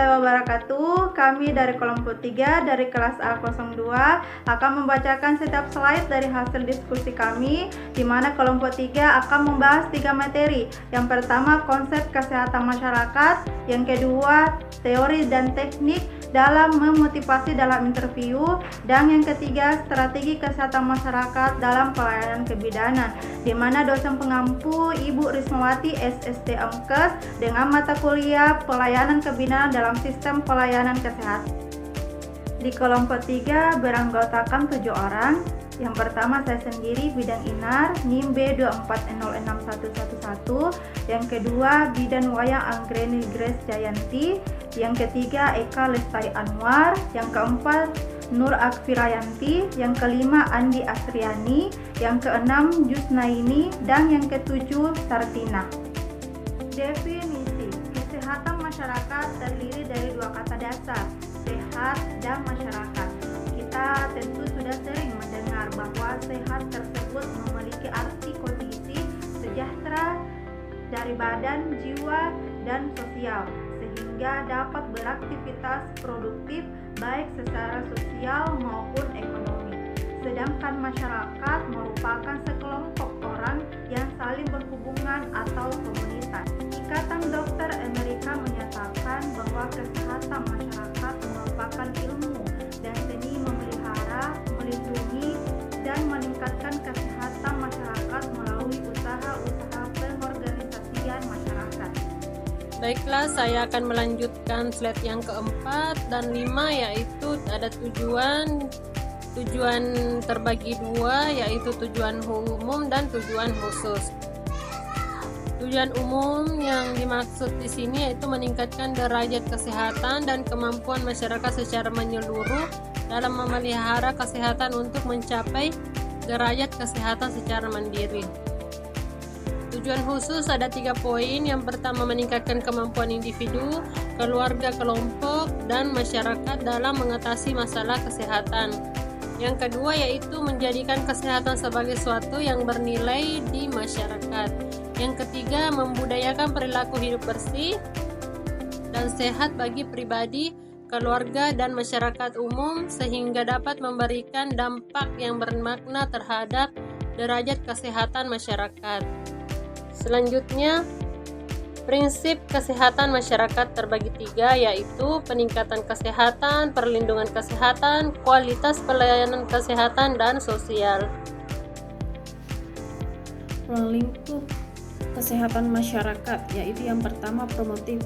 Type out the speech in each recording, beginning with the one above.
warahmatullahi wabarakatuh. Kami dari kelompok 3 dari kelas A02 akan membacakan setiap slide dari hasil diskusi kami, di mana kelompok 3 akan membahas 3 materi. Yang pertama, konsep kesehatan masyarakat. Yang kedua, teori dan teknik dalam memotivasi dalam interview, dan yang ketiga, strategi kesehatan masyarakat dalam pelayanan kebidanan, di mana dosen pengampu Ibu Rismawati SST Amkes dengan mata kuliah pelayanan kebidanan dalam sistem pelayanan kesehatan. Di kelompok 3 beranggotakan 7 orang. Yang pertama saya sendiri, bidang INAR, NIM B24061111. Yang kedua, bidan wayang Anggreni Grace Jayanti. Yang ketiga, Eka Lestari Anwar. Yang keempat, Nur Akfirayanti. Yang kelima, Andi Asriani. Yang keenam, Jusnaini. Dan yang ketujuh, Sartina. Definisi kesehatan masyarakat terdiri dari 2 kata dasar, sehat dan masyarakat. Kita tentu sudah sering mendengar bahwa sehat tersebut memiliki arti kondisi sejahtera dari badan, jiwa, dan sosial, sehingga dapat beraktivitas produktif baik secara sosial maupun ekonomi. Sedangkan masyarakat merupakan sekelompok orang yang saling berhubungan atau komunitas. Ikatan Dokter Amerika menyatakan bahwa kesehatan masyarakat merupakan ilmu dan seni memelihara, melindungi, dan meningkatkan kesehatan masyarakat melalui usaha-usaha pengorganisasian masyarakat. Baiklah, saya akan melanjutkan slide yang keempat dan 5, yaitu ada tujuan terbagi 2, yaitu tujuan umum dan tujuan khusus. Tujuan umum yang dimaksud di sini yaitu meningkatkan derajat kesehatan dan kemampuan masyarakat secara menyeluruh dalam memelihara kesehatan untuk mencapai derajat kesehatan secara mandiri. Tujuan khusus ada 3 poin. Yang pertama, meningkatkan kemampuan individu, keluarga, kelompok, dan masyarakat dalam mengatasi masalah kesehatan. Yang kedua yaitu menjadikan kesehatan sebagai suatu yang bernilai di masyarakat. Yang ketiga, membudayakan perilaku hidup bersih dan sehat bagi pribadi, keluarga, dan masyarakat umum sehingga dapat memberikan dampak yang bermakna terhadap derajat kesehatan masyarakat. Selanjutnya, prinsip kesehatan masyarakat terbagi 3, yaitu peningkatan kesehatan, perlindungan kesehatan, kualitas pelayanan kesehatan, dan sosial. Lingkup kesehatan masyarakat, yaitu yang pertama promotif.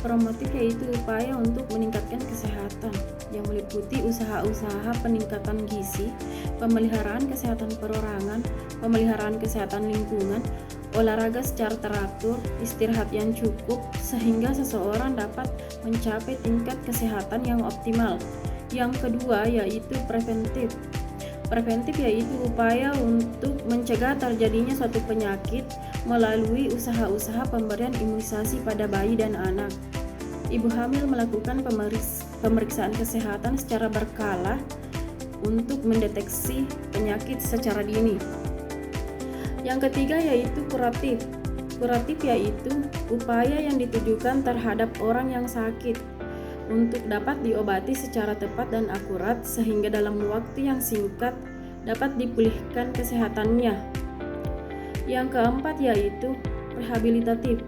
Promotif yaitu upaya untuk meningkatkan kesehatan yang meliputi usaha-usaha peningkatan gizi, pemeliharaan kesehatan perorangan, pemeliharaan kesehatan lingkungan, olahraga secara teratur, istirahat yang cukup sehingga seseorang dapat mencapai tingkat kesehatan yang optimal. Yang kedua yaitu preventif. Preventif yaitu upaya untuk mencegah terjadinya suatu penyakit melalui usaha-usaha pemberian imunisasi pada bayi dan anak. Ibu hamil melakukan pemeriksaan kesehatan secara berkala untuk mendeteksi penyakit secara dini. Yang ketiga yaitu kuratif. Kuratif yaitu upaya yang ditujukan terhadap orang yang sakit untuk dapat diobati secara tepat dan akurat sehingga dalam waktu yang singkat dapat dipulihkan kesehatannya. Yang keempat yaitu rehabilitatif.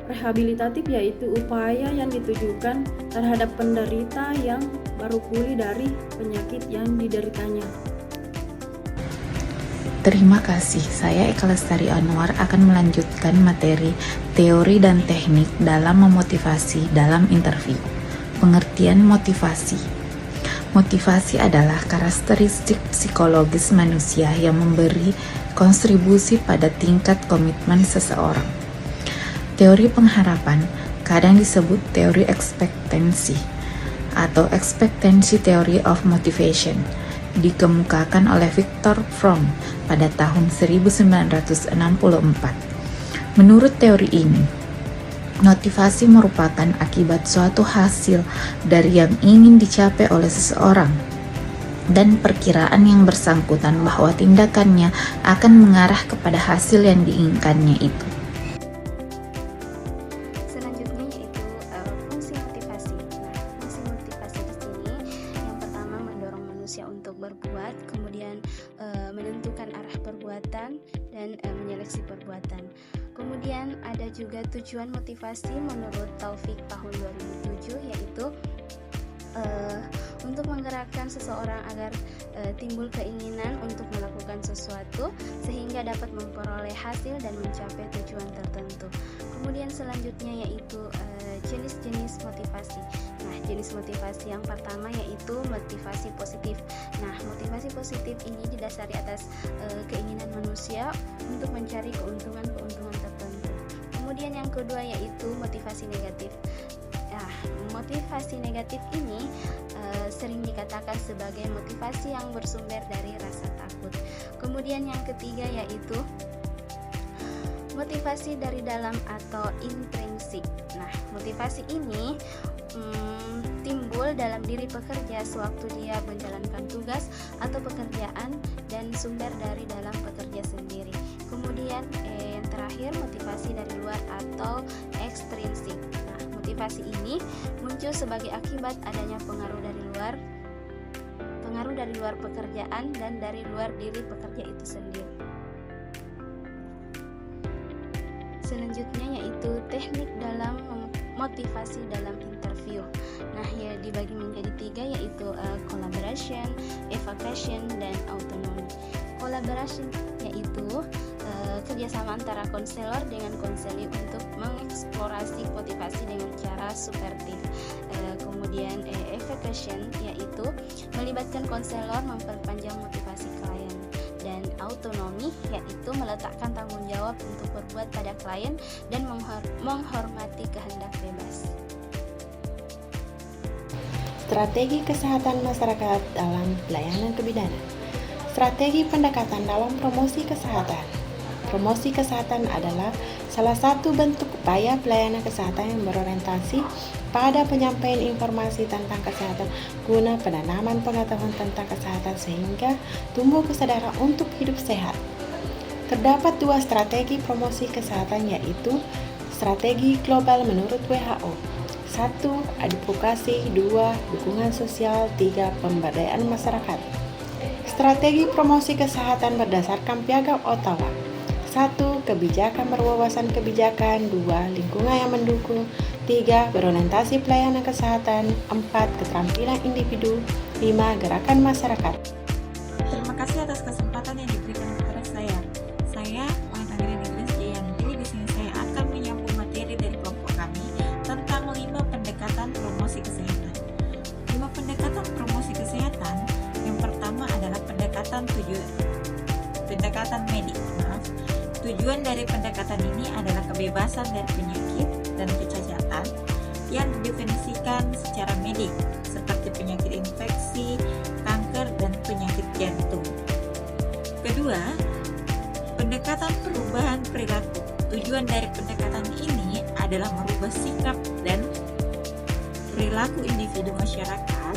Rehabilitatif yaitu upaya yang ditujukan terhadap penderita yang baru pulih dari penyakit yang dideritanya. Terima kasih, saya Eka Lestari Anwar akan melanjutkan materi teori dan teknik dalam memotivasi dalam interview. Pengertian motivasi. Motivasi adalah karakteristik psikologis manusia yang memberi kontribusi pada tingkat komitmen seseorang. Teori pengharapan kadang disebut teori ekspektansi atau expectancy theory of motivation, dikemukakan oleh Viktor Frankl pada tahun 1964. Menurut teori ini, motivasi merupakan akibat suatu hasil dari yang ingin dicapai oleh seseorang dan perkiraan yang bersangkutan bahwa tindakannya akan mengarah kepada hasil yang diinginkannya itu. Selanjutnya yaitu fungsi motivasi. juga tujuan motivasi menurut Taufik tahun 2007, yaitu untuk menggerakkan seseorang agar timbul keinginan untuk melakukan sesuatu sehingga dapat memperoleh hasil dan mencapai tujuan tertentu. Kemudian selanjutnya yaitu jenis-jenis motivasi. Nah, jenis motivasi yang pertama yaitu motivasi positif. Nah, motivasi positif ini didasari atas keinginan manusia untuk mencari keuntungan-keuntungan tertentu. Kemudian yang kedua yaitu motivasi negatif. Nah, motivasi negatif ini sering dikatakan sebagai motivasi yang bersumber dari rasa takut. Kemudian yang ketiga yaitu motivasi dari dalam atau intrinsik. Nah, motivasi ini timbul dalam diri pekerja sewaktu dia menjalankan tugas atau pekerjaan dan sumber dari dalam pekerja sendiri. Kemudian yang terakhir motivasi dari luar atau ekstrinsik. Nah, motivasi ini muncul sebagai akibat adanya pengaruh dari luar pekerjaan dan dari luar diri pekerja itu sendiri. Selanjutnya yaitu teknik dalam motivasi dalam interview. Nah, ya dibagi menjadi 3 yaitu collaboration, evaluation, dan autonomy. Collaboration yaitu kerjasama antara konselor dengan konseli untuk mengeksplorasi motivasi dengan cara suportif. Kemudian evaluation yaitu melibatkan konselor memperpanjang motivasi klien. Dan autonomi yaitu meletakkan tanggung jawab untuk berbuat pada klien dan menghormati kehendak bebas. Strategi kesehatan masyarakat dalam pelayanan kebidanan. Strategi pendekatan dalam promosi kesehatan. Promosi kesehatan adalah salah satu bentuk upaya pelayanan kesehatan yang berorientasi pada penyampaian informasi tentang kesehatan guna penanaman pengetahuan tentang kesehatan sehingga tumbuh kesadaran untuk hidup sehat. Terdapat 2 strategi promosi kesehatan yaitu strategi global menurut WHO. 1. Advokasi, 2. Dukungan sosial, 3. Pemberdayaan masyarakat. Strategi promosi kesehatan berdasarkan Piagam Ottawa. 1. Kebijakan berwawasan kebijakan, 2. Lingkungan yang mendukung, 3. Berorientasi pelayanan kesehatan, 4. Keterampilan individu, 5. Gerakan masyarakat. Terima kasih atas kesempatan yang diberikan kepada saya. Saya Wanita Grace Jayanti. Di sini saya akan menyambung materi dari kelompok kami tentang 5 pendekatan promosi kesehatan. 5 pendekatan promosi kesehatan. Yang pertama adalah pendekatan medik. Tujuan dari pendekatan ini adalah kebebasan dari penyakit dan kecacatan yang didefinisikan secara medik seperti penyakit infeksi, kanker, dan penyakit jantung. Kedua, pendekatan perubahan perilaku. Tujuan dari pendekatan ini adalah merubah sikap dan perilaku individu masyarakat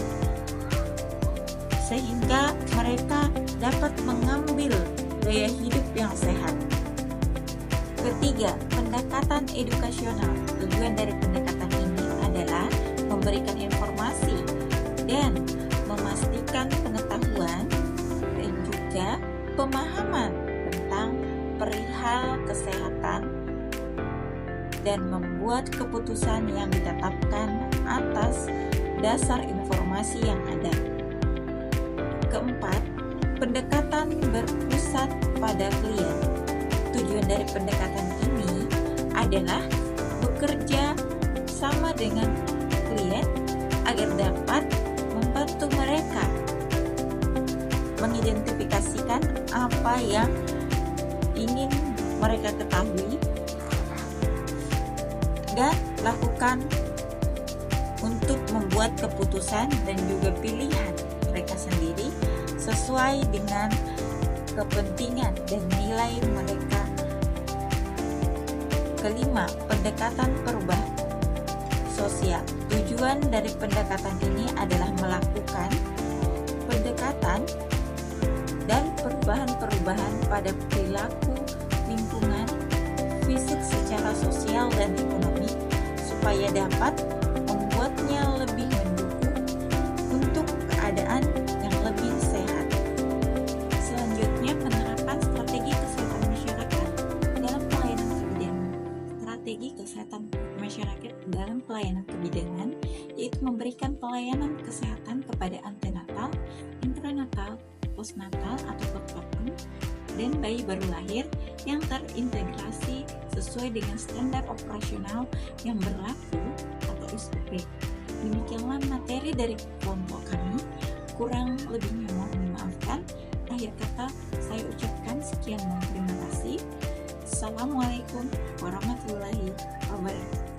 sehingga mereka dapat mengambil gaya hidup yang sehat. Ketiga, pendekatan edukasional. Tujuan dari pendekatan ini adalah memberikan informasi dan memastikan pengetahuan dan juga pemahaman tentang perihal kesehatan dan membuat keputusan yang ditetapkan atas dasar informasi yang ada. Keempat, pendekatan berpusat pada klien. Tujuan dari pendekatan ini adalah bekerja sama dengan klien agar dapat membantu mereka mengidentifikasikan apa yang ingin mereka ketahui dan lakukan untuk membuat keputusan dan juga pilihan mereka sendiri sesuai dengan kepentingan dan nilai mereka. Kelima, pendekatan perubahan sosial. Tujuan dari pendekatan ini adalah melakukan pendekatan dan perubahan-perubahan pada perilaku, lingkungan, fisik secara sosial dan ekonomi supaya dapat membuatnya lebih mendukung untuk keadaan yang lebih sehat. Selanjutnya, penerapan strategi kesehatan masyarakat dalam pelayanan kebidanan. kita memberikan pelayanan kesehatan kepada antenatal, intranatal, postnatal atau postpartum, dan bayi baru lahir yang terintegrasi sesuai dengan standar operasional yang berlaku atau SOP. Demikianlah materi dari kelompok kami. Kurang lebihnya mohon dimaafkan. Akhir kata saya ucapkan sekian dan terima kasih. Assalamualaikum warahmatullahi wabarakatuh.